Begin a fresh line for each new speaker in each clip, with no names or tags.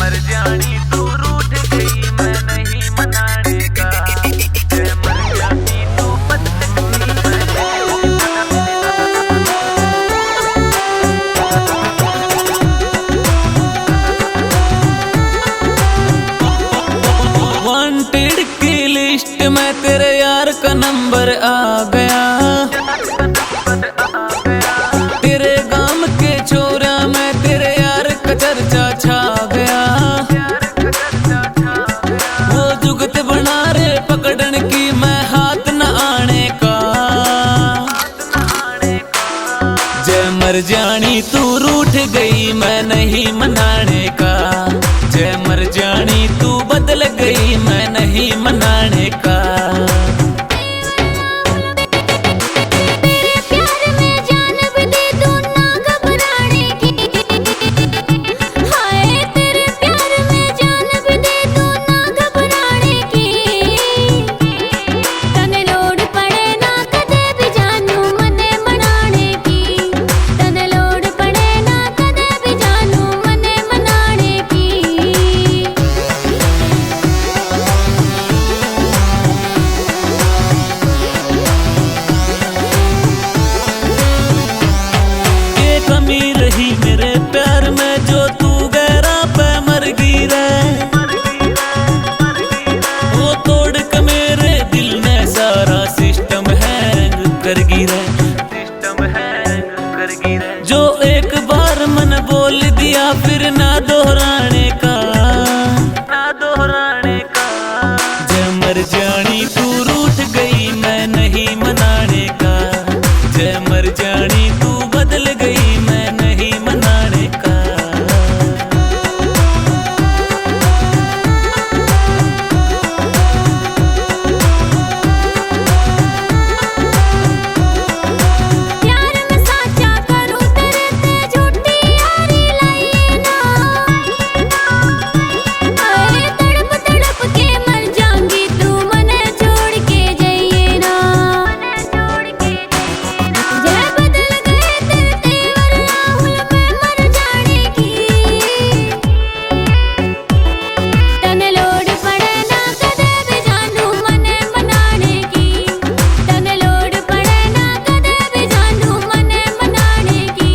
मर जानी तू रूठ गई मैं नहीं मनाने का, जय मर जानी तू बदल गई मैं नहीं मनाने का। वांटेड की लिस्ट में तेरे यार का नंबर आ गया, तेरे गांव के छोरा में तेरे यार का चर्चा छा गया। वो जुगत बना रे पकड़न की मैं हाथ न आने का, जय मर जानी तू रूठ गई मैं नहीं मनाने का, जय मर जानी तू बदल गई मैं नहीं मनाने का। कमी रही मेरे प्यार में जो तू गहरा पे मर गई रे, वो तोड़ के मेरे दिल ने सारा सिस्टम हैंग कर गिरा, जो एक बार मन बोल दिया फिर ना दोहराने का, जय मर जानी तू रूठ गई मैं नहीं मनाने का, जय मर जानी तू बदल गई मैं नहीं मनाने का।
प्यार में साचा करूं तेरे ते झूठी यारी लाई ना, आए तड़प तड़प के मर जाऊंगी तू मने छोड़ के जाइए ना, जय बदल गए तेरे तेवर राहुल मैं मर जाने की, तने लोड पड़े ना कदे भी जानू मने मनाने की, तने लोड पड़े ना कदे भी जानू मने मनाने की।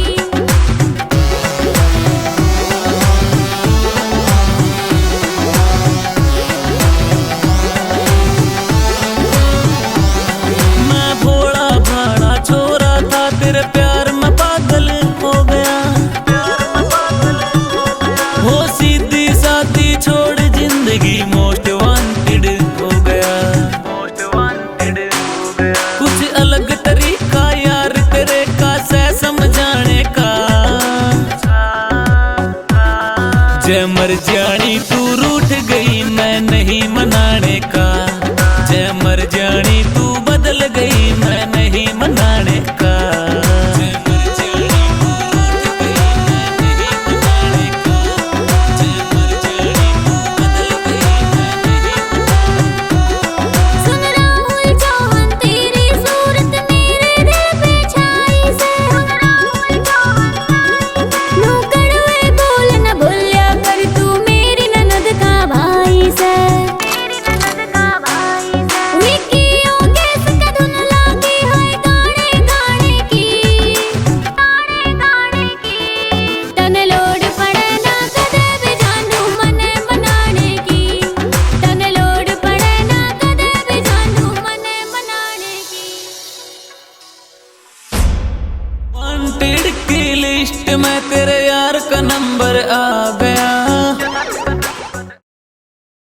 मैं भोला भाड़ा छोरा था तेरे प्यार में पागल हो गया, वो सीधी सादी छोड़ जिंदगी मोस्ट वांटेड हो गया, कुछ अलग तरीका यार तेरे का से समझाने का, जय मर जानी तू रूठ गई मैं नहीं मनाने का, जय मर जानी तू बदल गई मैं नहीं मनाने का, जय मर जानी तू रूठ गई मैं नहीं मनाने का, जय मर जानी तू बदल गई मैं नहीं मनाने का।
सुन राहुल चौहान तेरी सूरत मेरे दिल पे छाई से, नू कड़वे बोल न भूलिया कर तू मेरी ननद का भाई से, विकी योगेश का धुन लागी है गाने गाने की, तने लोड पड़े ना कदे भी जानू मने मनाने की, तने लोड पड़े ना कदे भी जानू मने मनाने की।
वांटेड की लिस्ट में तेरे यार का नंबर आ गया।